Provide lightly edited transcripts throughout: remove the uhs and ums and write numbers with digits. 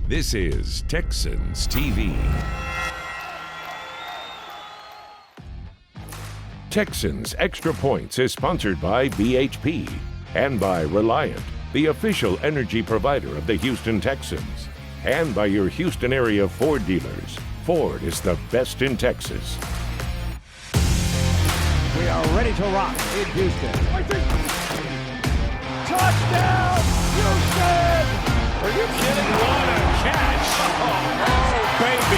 This is Texans TV. Texans Extra Points is sponsored by BHP and by Reliant, the official energy provider of the Houston Texans, and by your Houston area Ford dealers. Ford is the best in Texas. We are ready to rock in Houston. Touchdown, Houston! Are you kidding? What a catch! Oh, baby!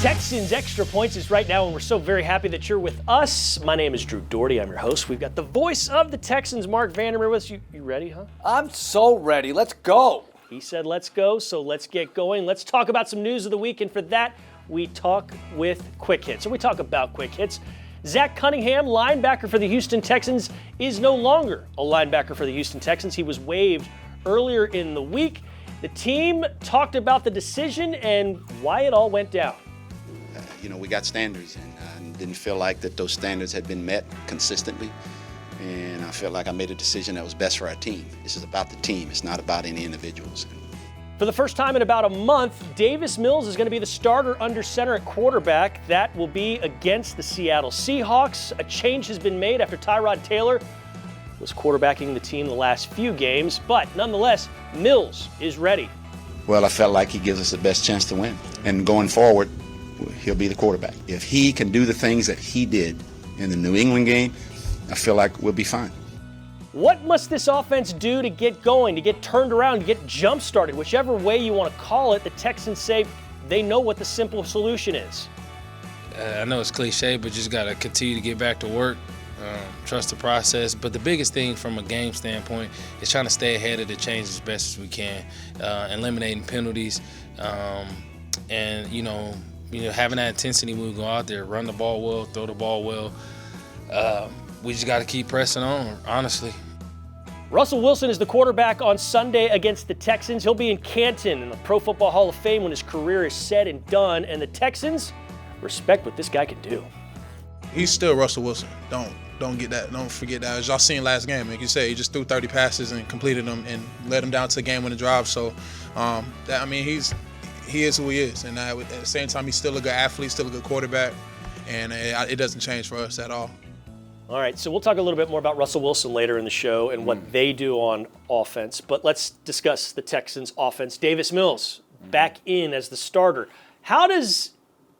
Texans Extra Points is right now, and we're so very happy that you're with us. My name is Drew Dougherty. I'm your host. We've got the voice of the Texans, Marc Vandermeer, with us. You ready, huh? I'm so ready. Let's go. He said let's go, so let's get going. Let's talk about some news of the week, and for that, we talk with Quick Hits. So we talk about Quick Hits. Zach Cunningham, linebacker for the Houston Texans, is no longer a linebacker for the Houston Texans. He was waived earlier in the week. The team talked about the decision and why it all went down. We got standards, and didn't feel like that those standards had been met consistently. And I felt like I made a decision that was best for our team. This is about the team. It's not about any individuals. For the first time in about a month, Davis Mills is going to be the starter under center at quarterback. That will be against the Seattle Seahawks. A change has been made after Tyrod Taylor was quarterbacking the team the last few games. But nonetheless, Mills is ready. Well, I felt like he gives us the best chance to win. And going forward, he'll be the quarterback. If he can do the things that he did in the New England game, I feel like we'll be fine. What must this offense do to get going, to get turned around, to get jump-started? Whichever way you want to call it, the Texans say they know what the simple solution is. I know it's cliche, but just got to continue to get back to work, trust the process. But the biggest thing from a game standpoint is trying to stay ahead of the change as best as we can, eliminating penalties, and, having that intensity when we go out there, run the ball well, throw the ball well. We just got to keep pressing on, honestly. Russell Wilson is the quarterback on Sunday against the Texans. He'll be in Canton in the Pro Football Hall of Fame when his career is said and done, and the Texans respect what this guy can do. He's still Russell Wilson. Don't get that. Don't forget that. As y'all seen last game, like you said, he just threw 30 passes and completed them and led them down to the game-winning drive. So, he is who he is, and at the same time, he's still a good athlete, still a good quarterback, and it doesn't change for us at all. All right, so we'll talk a little bit more about Russell Wilson later in the show and what they do on offense, but let's discuss the Texans' offense. Davis Mills back in as the starter. How does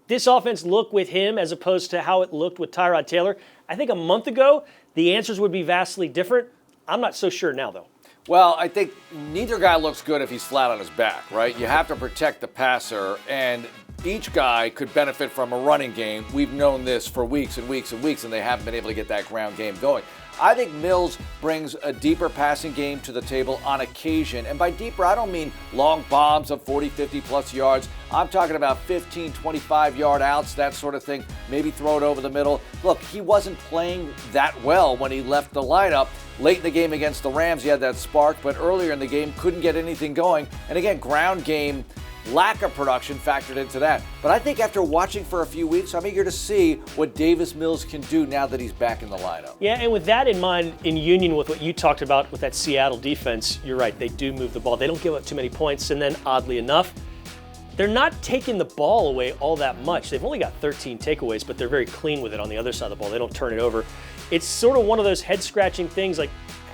this offense look with him as opposed to how it looked with Tyrod Taylor? I think a month ago, the answers would be vastly different. I'm not so sure now, though. Well, I think neither guy looks good if he's flat on his back, right? You have to protect the passer, and each guy could benefit from a running game. We've known this for weeks and weeks and weeks, and they haven't been able to get that ground game going. I think Mills brings a deeper passing game to the table on occasion. And by deeper, I don't mean long bombs of 40, 50-plus yards. I'm talking about 15, 25-yard outs, that sort of thing. Maybe throw it over the middle. Look, he wasn't playing that well when he left the lineup. Late in the game against the Rams, he had that spark, but earlier in the game, couldn't get anything going. And again, ground game, lack of production factored into that. But I think after watching for a few weeks, I'm eager to see what Davis Mills can do now that he's back in the lineup. Yeah, and with that in mind, in union with what you talked about with that Seattle defense, you're right, they do move the ball. They don't give up too many points, and then oddly enough, they're not taking the ball away all that much. They've only got 13 takeaways, but they're very clean with it on the other side of the ball. They don't turn it over. It's sort of one of those head-scratching things, like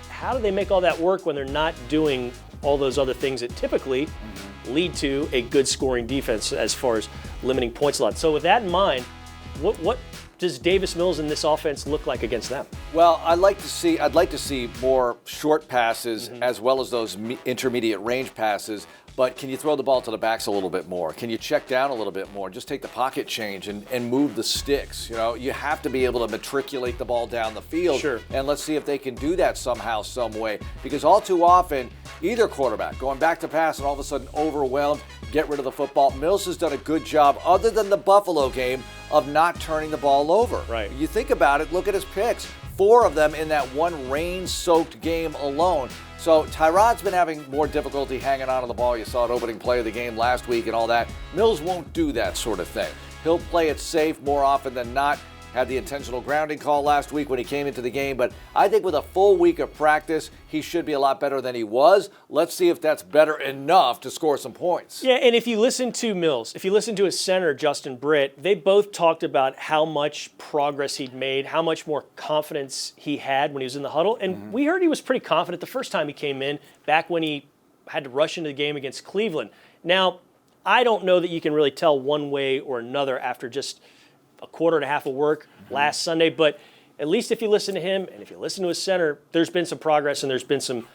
how do they make all that work when they're not doing all those other things that typically lead to a good scoring defense as far as limiting points a lot. So with that in mind, what does Davis Mills in this offense look like against them? Well, I'd like to see more short passes as well as those intermediate range passes. But can you throw the ball to the backs a little bit more? Can you check down a little bit more? Just take the pocket change and move the sticks. You have to be able to matriculate the ball down the field. Sure. And let's see if they can do that somehow, some way. Because all too often, either quarterback going back to pass and all of a sudden overwhelmed, get rid of the football. Mills has done a good job, other than the Buffalo game, of not turning the ball over. Right. You think about it, look at his picks. 4 of them in that one rain-soaked game alone. So Tyrod's been having more difficulty hanging on to the ball. You saw it opening play of the game last week and all that. Mills won't do that sort of thing. He'll play it safe more often than not. had the intentional grounding call last week when he came into the game, but I think with a full week of practice, he should be a lot better than he was. Let's see if that's better enough to score some points. Yeah, and if you listen to Mills, if you listen to his center, Justin Britt, they both talked about how much progress he'd made, how much more confidence he had when he was in the huddle. And we heard he was pretty confident the first time he came in, back when he had to rush into the game against Cleveland. Now, I don't know that you can really tell one way or another after just a quarter and a half of work last Sunday, but at least if you listen to him and if you listen to his center, there's been some progress and there's been some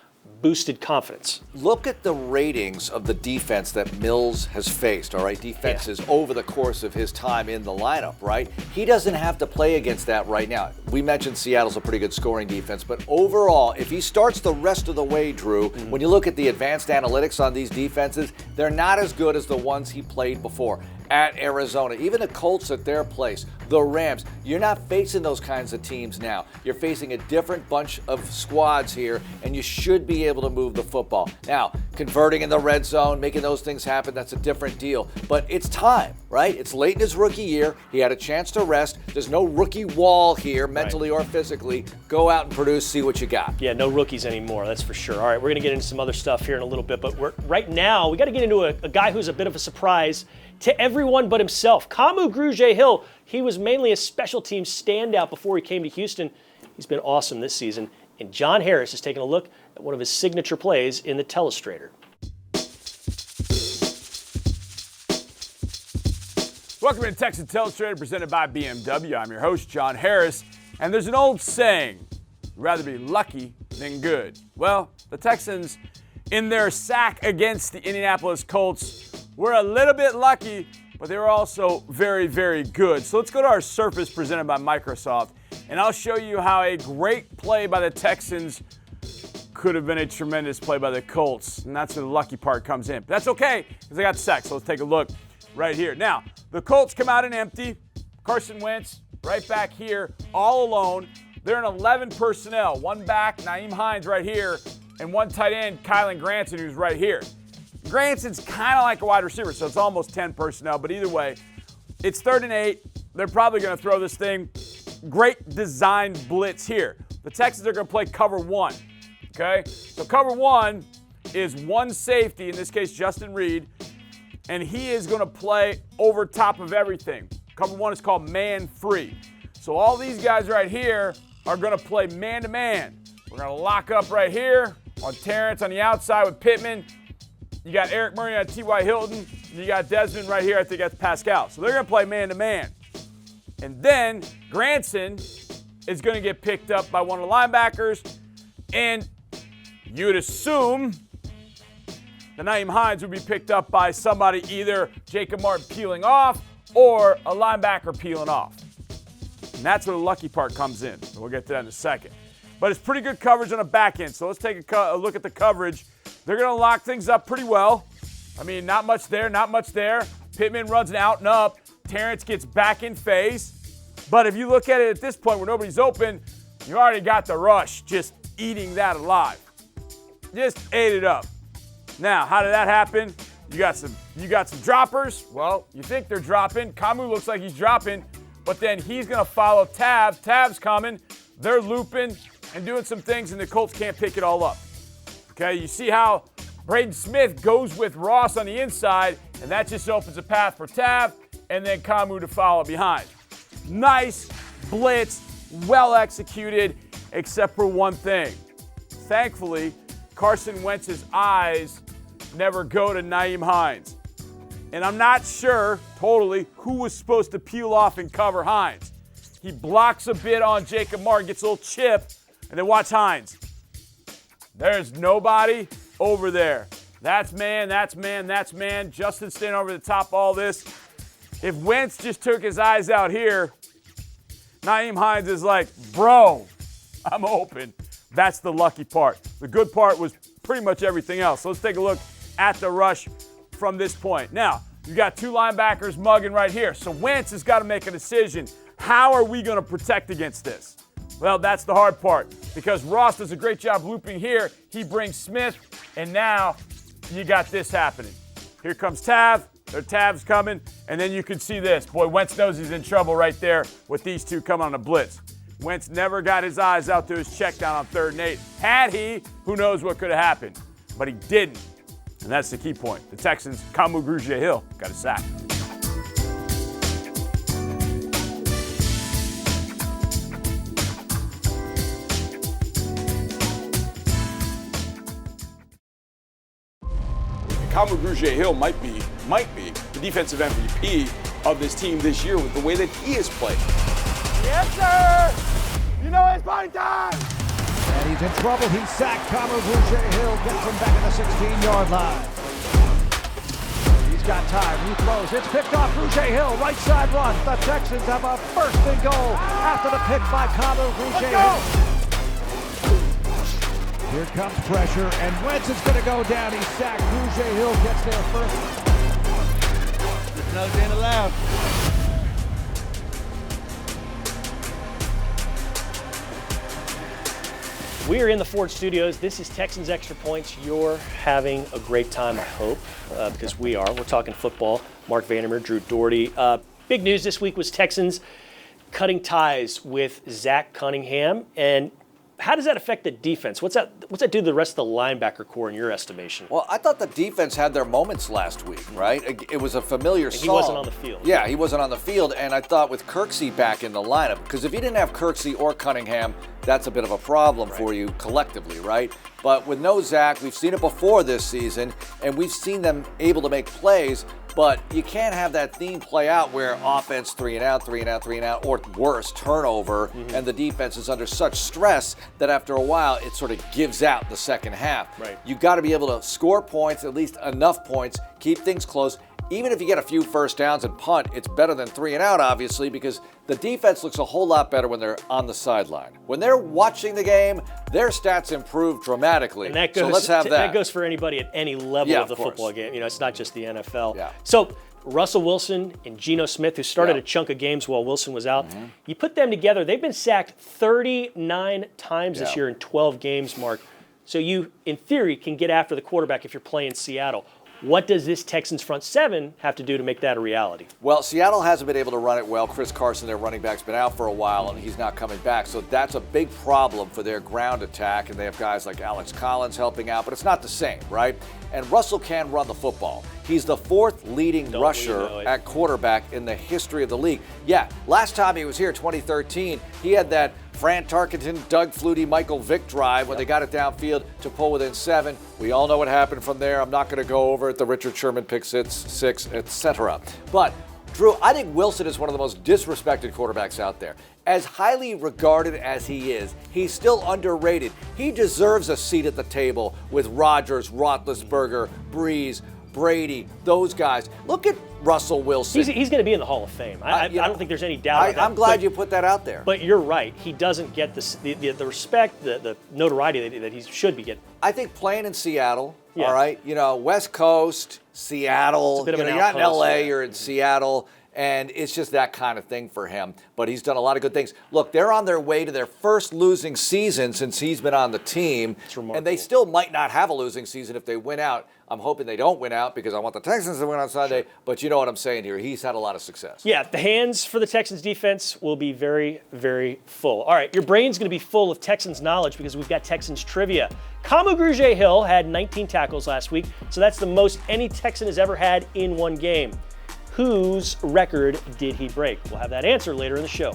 boosted confidence. Look at the ratings of the defense that Mills has faced, all right? Defenses over the course of his time in the lineup, right? He doesn't have to play against that right now. We mentioned Seattle's a pretty good scoring defense, but overall, if he starts the rest of the way, Drew, when you look at the advanced analytics on these defenses, they're not as good as the ones he played before. At Arizona, even the Colts at their place, the Rams, you're not facing those kinds of teams now. You're facing a different bunch of squads here, and you should be able to move the football. Now, converting in the red zone, making those things happen, that's a different deal. But it's time, right? It's late in his rookie year. He had a chance to rest. There's no rookie wall here, mentally or physically. Go out and produce, see what you got. Yeah, no rookies anymore, that's for sure. All right, we're going to get into some other stuff here in a little bit, but right now we got to get into a guy who's a bit of a surprise to everyone but himself. Kamu Grugier-Hill, he was mainly a special team standout before he came to Houston. He's been awesome this season. And John Harris is taking a look at one of his signature plays in the Telestrator. Welcome to Texas Telestrator, presented by BMW. I'm your host, John Harris. And there's an old saying, you'd rather be lucky than good. Well, the Texans, in their sack against the Indianapolis Colts, were a little bit lucky, but they were also very, very good. So let's go to our Surface presented by Microsoft, and I'll show you how a great play by the Texans could have been a tremendous play by the Colts, and that's where the lucky part comes in. But that's okay, because they got the sack, so let's take a look right here. Now, the Colts come out in empty. Carson Wentz right back here, all alone. They're in 11 personnel, one back, Nyheim Hines right here, and one tight end, Kylan Granson, who's right here. Granson's kind of like a wide receiver, so it's almost 10 personnel. But either way, it's 3rd and 8. They're probably going to throw this thing. Great design blitz here. The Texans are going to play cover 1. Okay? So cover 1 is one safety, in this case Justin Reed, and he is going to play over top of everything. Cover 1 is called man free. So all these guys right here are going to play man-to-man. We're going to lock up right here on Terrence on the outside with Pittman. You got Eric Murray on T.Y. Hilton. You got Desmond right here. I think that's Pascal. So they're going to play man-to-man. And then Granson is going to get picked up by one of the linebackers. And you'd assume the Nyheim Hines would be picked up by somebody, either Jacob Martin peeling off or a linebacker peeling off. And that's where the lucky part comes in. So we'll get to that in a second. But it's pretty good coverage on the back end. So let's take a look at the coverage. They're going to lock things up pretty well. I mean, not much there, not much there. Pittman runs an out and up. Terrence gets back in phase. But if you look at it at this point where nobody's open, you already got the rush just eating that alive. Just ate it up. Now, how did that happen? You got some droppers. Well, you think they're dropping. Kamu looks like he's dropping, but then he's going to follow Tav. Tav's coming. They're looping and doing some things, and the Colts can't pick it all up. Okay, you see how Braden Smith goes with Ross on the inside, and that just opens a path for Tav, and then Kamu to follow behind. Nice blitz, well executed, except for one thing. Thankfully, Carson Wentz's eyes never go to Nyheim Hines. And I'm not sure, totally, who was supposed to peel off and cover Hines. He blocks a bit on Jacob Martin, gets a little chip, and then watch Hines. There's nobody over there. That's man, that's man, that's man. Justin staying over the top of all this. If Wentz just took his eyes out here, Nyheim Hines is like, bro, I'm open. That's the lucky part. The good part was pretty much everything else. So let's take a look at the rush from this point. Now, you got two linebackers mugging right here. So Wentz has got to make a decision. How are we going to protect against this? Well, that's the hard part, because Ross does a great job looping here. He brings Smith, and now you got this happening. Here comes Tav. Their Tav's coming, And then you can see this. Boy, Wentz knows he's in trouble right there with these two coming on a blitz. Wentz never got his eyes out to his check down on 3rd and 8. Had he, who knows what could have happened. But he didn't. And that's the key point. The Texans, Kamu Grugier-Hill, got a sack. Kamu Grugier-Hill might be the defensive MVP of this team this year with the way that he has played. Yes, sir! You know it's party time! And he's in trouble. He's sacked. Kamu Grugier-Hill gets him back at the 16-yard line. He's got time. He throws. It's picked off. Grugier-Hill, right side run. The Texans have a 1st and goal after the pick by Kamu Grugier-Hill. Here comes pressure, and Wentz is going to go down. He's sacked. Grugier-Hill gets there first. There's no being allowed. We are in the Ford Studios. This is Texans Extra Points. You're having a great time, I hope, because we are. We're talking football. Marc Vandermeer, Drew Dougherty. Big news this week was Texans cutting ties with Zach Cunningham. And how does that affect the defense? What's that do to the rest of the linebacker core in your estimation? Well, I thought the defense had their moments last week, right? It was a familiar song. He wasn't on the field. Yeah, he wasn't on the field, and I thought with Kirksey back in the lineup, because if you didn't have Kirksey or Cunningham, that's a bit of a problem for you collectively, right? But with no Zach, we've seen it before this season, and we've seen them able to make plays, but you can't have that theme play out where offense 3 and out, 3 and out, 3 and out, or worse, turnover, and the defense is under such stress that after a while it sort of gives out the second half. Right. You got to be able to score points, at least enough points, keep things close. Even if you get a few first downs and punt, it's better than 3 and out, obviously, because the defense looks a whole lot better when they're on the sideline. When they're watching the game, their stats improve dramatically. And that goes, so let's have that. That goes for anybody at any level of the football game. You know, it's not just the NFL. Yeah. So Russell Wilson and Geno Smith, who started a chunk of games while Wilson was out, you put them together, they've been sacked 39 times this year in 12 games, Marc. So you, in theory, can get after the quarterback if you're playing Seattle. What does this Texans front seven have to do to make that a reality? Well, Seattle hasn't been able to run it well. Chris Carson, their running back, has been out for a while, and he's not coming back. So that's a big problem for their ground attack, and they have guys like Alex Collins helping out, but it's not the same, right? And Russell can run the football. He's the 4th leading rusher at quarterback in the history of the league. Yeah, last time he was here, 2013, he had that Fran Tarkenton, Doug Flutie, Michael Vick drive when they got it downfield to pull within 7. We all know what happened from there. I'm not going to go over it. The Richard Sherman pick six, etc. But, Drew, I think Wilson is one of the most disrespected quarterbacks out there. As highly regarded as he is, he's still underrated. He deserves a seat at the table with Rodgers, Roethlisberger, Breeze, Brady, those guys. Look at Russell Wilson. He's going to be in the Hall of Fame. I don't think there's any doubt about that. I'm glad you put that out there. But you're right. He doesn't get the respect, the notoriety that he should be getting. I think playing in Seattle, all right, you know, West Coast, Seattle, you're not in L.A., you're in Seattle, and it's just that kind of thing for him. But he's done a lot of good things. Look, they're on their way to their first losing season since he's been on the team, and they still might not have a losing season if they win out. I'm hoping they don't win out because I want the Texans to win on Sunday, but you know what I'm saying here. He's had a lot of success. Yeah, the hands for the Texans defense will be very, very full. All right, your brain's going to be full of Texans knowledge because we've got Texans trivia. Kamu Grugier-Hill had 19 tackles last week, so that's the most any Texan has ever had in one game. Whose record did he break? We'll have that answer later in the show.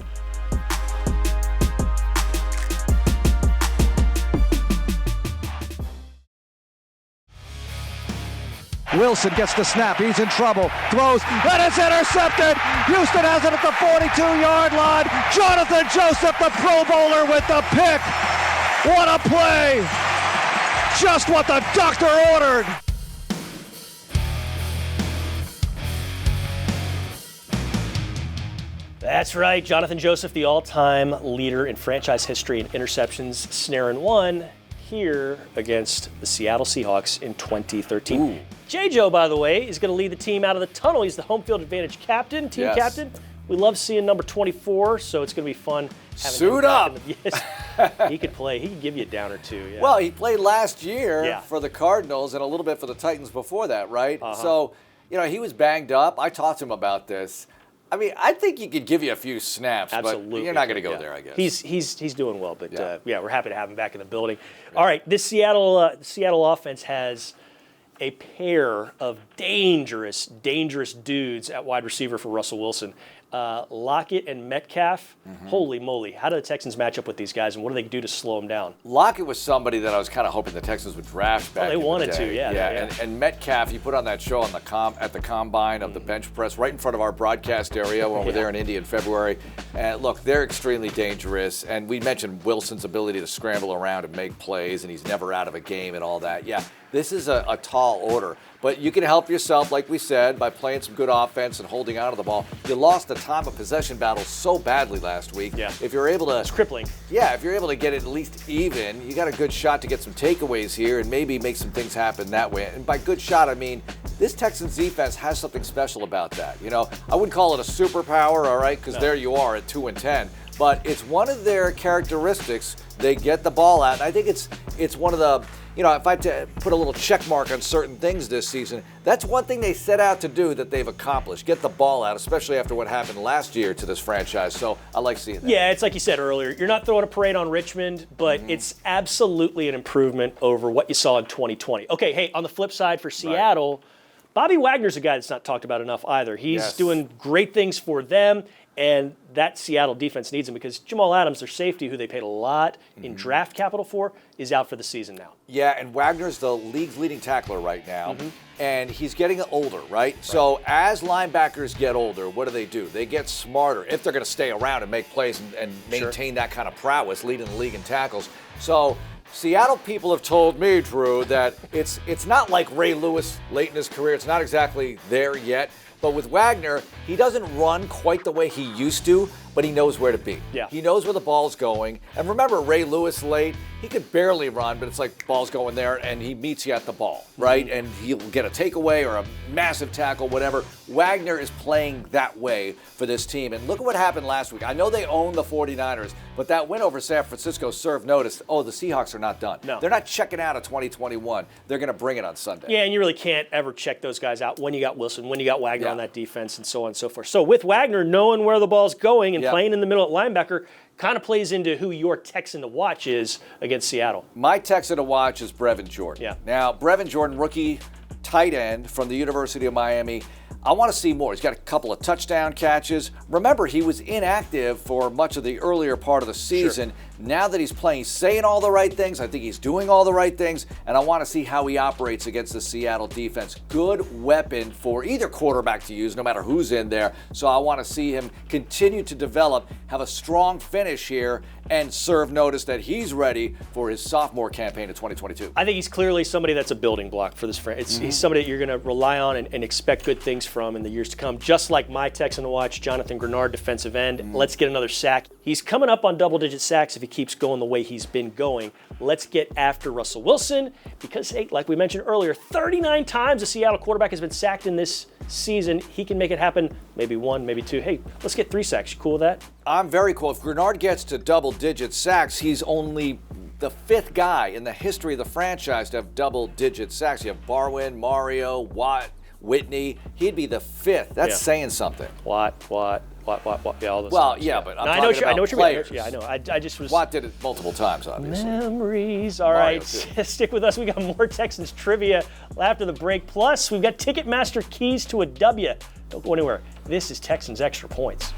Wilson gets the snap. He's in trouble. Throws. That is intercepted. Houston has it at the 42-yard line. Jonathan Joseph, the Pro Bowler, with the pick. What a play. Just what the doctor ordered. That's right. Jonathan Joseph, the all-time leader in franchise history in interceptions, snaring one here against the Seattle Seahawks in 2013. Ooh. J-Joe, by the way, is going to lead the team out of the tunnel. He's the home field advantage captain, team captain. We love seeing number 24, so it's going to be fun. Suit up. Yes. He could play. He could give you a down or two. Yeah. Well, he played last year for the Cardinals and a little bit for the Titans before that, right? So he was banged up. I talked to him about this. I mean, I think he could give you a few snaps, Absolutely. but you're not going to go there, I guess. He's doing well, but we're happy to have him back in the building. All right, this Seattle offense has a pair of dangerous dudes at wide receiver for Russell Wilson. Lockett and Metcalf, holy moly. How do the Texans match up with these guys, and what do they do to slow them down? Lockett was somebody that I was kind of hoping the Texans would draft back they in wanted the day. to, yeah. And Metcalf, he put on that show on at the combine of the bench press right in front of our broadcast area when we were there in Indy in February. And look, they're extremely dangerous. And we mentioned Wilson's ability to scramble around and make plays, and he's never out of a game and all that. Yeah, this is a tall order. But you can help yourself, like we said, by playing some good offense and holding on to the ball. You lost the time of possession battle so badly last week. Yeah. If you're able to, it's crippling. Yeah, if you're able to get it at least even, you got a good shot to get some takeaways here and maybe make some things happen that way. And by good shot, I mean this Texans defense has something special about that. I wouldn't call it a superpower, all right, because there you are at 2-10. But it's one of their characteristics. They get the ball out. And I think it's one of the, if I had to put a little check mark on certain things this season, that's one thing they set out to do that they've accomplished. Get the ball out, especially after what happened last year to this franchise. So I like seeing that. Yeah, it's like you said earlier. You're not throwing a parade on Richmond, but it's absolutely an improvement over what you saw in 2020. Okay, hey, on the flip side for Seattle, Bobby Wagner's a guy that's not talked about enough either. He's doing great things for them. And that Seattle defense needs him because Jamal Adams, their safety, who they paid a lot in draft capital for, is out for the season now. Yeah, and Wagner's the league's leading tackler right now, and he's getting older, right? So as linebackers get older, what do? They get smarter if they're going to stay around and make plays and maintain that kind of prowess, leading the league in tackles. So Seattle people have told me, Drew, that it's not like Ray Lewis late in his career. It's not exactly there yet. But with Wagner, he doesn't run quite the way he used to, but he knows where to be. Yeah. He knows where the ball's going. And remember Ray Lewis late, he could barely run, but it's like ball's going there and he meets you at the ball, right? And he'll get a takeaway or a massive tackle, whatever. Wagner is playing that way for this team. And look at what happened last week. I know they own the 49ers, but that win over San Francisco served notice. Oh, the Seahawks are not done. No. They're not checking out of 2021. They're going to bring it on Sunday. Yeah, and you really can't ever check those guys out when you got Wilson, when you got Wagner on that defense, and so on and so forth. So with Wagner knowing where the ball's going and playing in the middle at linebacker kind of plays into who your Texan to watch is against Seattle. My Texan to watch is Brevin Jordan. Yeah. Now, Brevin Jordan, rookie tight end from the University of Miami. I want to see more. He's got a couple of touchdown catches. Remember, he was inactive for much of the earlier part of the season. Sure. Now that he's playing, he's saying all the right things. I think he's doing all the right things, and I want to see how he operates against the Seattle defense. Good weapon for either quarterback to use, no matter who's in there. So I want to see him continue to develop, have a strong finish here, and serve notice that he's ready for his sophomore campaign in 2022. I think he's clearly somebody that's a building block for this franchise. He's somebody that you're going to rely on and expect good things from in the years to come. Just like my Texan to watch, Jonathan Grenard, defensive end. Let's get another sack. He's coming up on double-digit sacks if he keeps going the way he's been going. Let's get after Russell Wilson because, hey, like we mentioned earlier, 39 times a Seattle quarterback has been sacked in this season. He can make it happen, maybe one, maybe two. Hey, let's get 3 sacks. You cool with that? I'm very cool. If Grenard gets to double-digit sacks, he's only the 5th guy in the history of the franchise to have double-digit sacks. You have Barwin, Mario, Watt, Whitney. He'd be the 5th. That's saying something. Watt. Yeah, all those things. But I I'm talking about players. Yeah, I know. I just was. Watt did it multiple times, obviously. Memories. All right, stick with us. We got more Texans trivia after the break. Plus, we've got Ticketmaster keys to a W. Don't go anywhere. This is Texans Extra Points.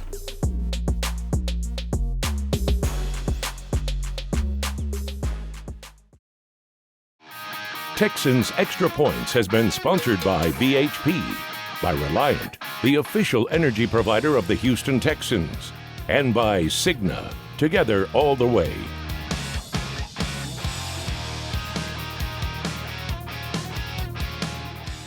Texans Extra Points has been sponsored by BHP, by Reliant, the official energy provider of the Houston Texans, and by Cigna, together all the way.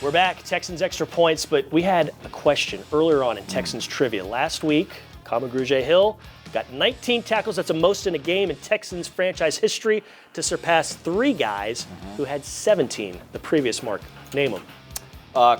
We're back, Texans Extra Points, but we had a question earlier on in Texans trivia. Last week, Grugier Hill got 19 tackles. That's the most in a game in Texans franchise history to surpass 3 guys who had 17 the previous mark. Name them.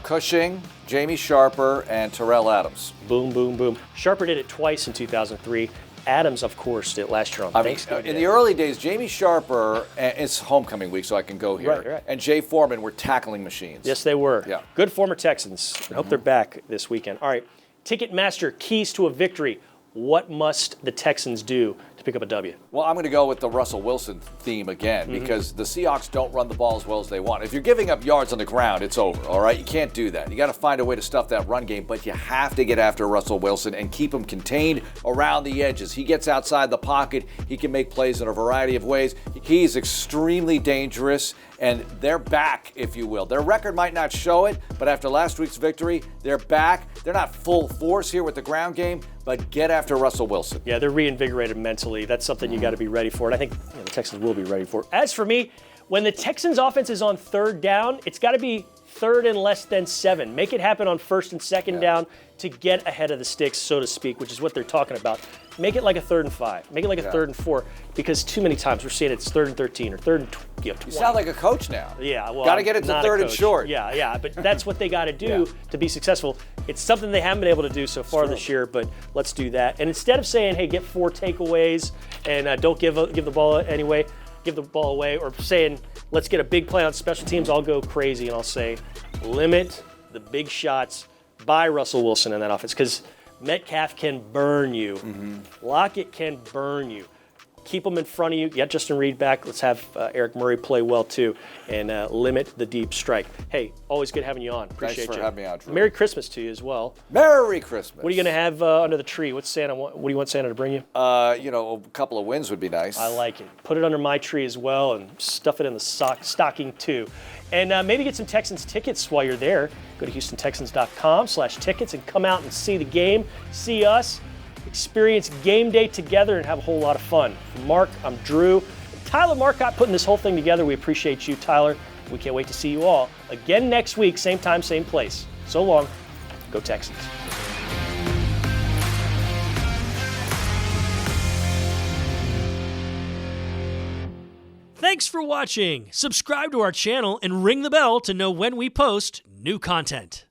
Cushing, Jamie Sharper, and Terrell Adams. Boom, boom, boom. Sharper did it twice in 2003. Adams, of course, did last year on Thanksgiving. In the early days, Jamie Sharper, it's homecoming week, so I can go here, Right. and Jay Foreman were tackling machines. Yes, they were. Yeah. Good former Texans. I hope they're back this weekend. All right, Ticketmaster, keys to a victory. What must the Texans do to pick up a W? Well, I'm going to go with the Russell Wilson theme again because the Seahawks don't run the ball as well as they want. If you're giving up yards on the ground, it's over, all right? You can't do that. You got to find a way to stuff that run game, but you have to get after Russell Wilson and keep him contained around the edges. He gets outside the pocket. He can make plays in a variety of ways. He's extremely dangerous, and they're back, if you will. Their record might not show it, but after last week's victory, they're back. They're not full force here with the ground game, but get after Russell Wilson. Yeah, they're reinvigorated mentally. That's something you got to be ready for, and I think the Texans will be ready for it. As for me, when the Texans offense is on third down, it's got to be third and less than 7. Make it happen on first and second down to get ahead of the sticks, so to speak, which is what they're talking about. Make it like a 3rd and 5. Make it like a 3rd and 4, because too many times we're seeing it's 3rd and 13 or 3rd and 20. You sound like a coach now. Yeah, well, got to get it to not a 3rd and coach. short. Yeah, but that's what they got to do to be successful. It's something they haven't been able to do so far this year, but let's do that. And instead of saying, hey, get 4 takeaways and don't give the ball away, or saying, let's get a big play on special teams, I'll go crazy and I'll say, limit the big shots by Russell Wilson in that offense, because Metcalf can burn you. Lockett can burn you. Keep them in front of you. Get Justin Reed back. Let's have Eric Murray play well too, and limit the deep strike. Hey, always good having you on. Appreciate Thanks for having me on, Drew. Merry Christmas to you as well. Merry Christmas. What are you going to have under the tree? What do you want Santa to bring you? A couple of wins would be nice. I like it. Put it under my tree as well, and stuff it in the stocking too. And maybe get some Texans tickets while you're there. Go to HoustonTexans.com/tickets and come out and see the game, see us, experience game day together, and have a whole lot of fun. From Marc, I'm Drew. Tyler Marcotte putting this whole thing together. We appreciate you, Tyler. We can't wait to see you all again next week, same time, same place. So long. Go Texans. Thanks for watching. Subscribe to our channel and ring the bell to know when we post new content.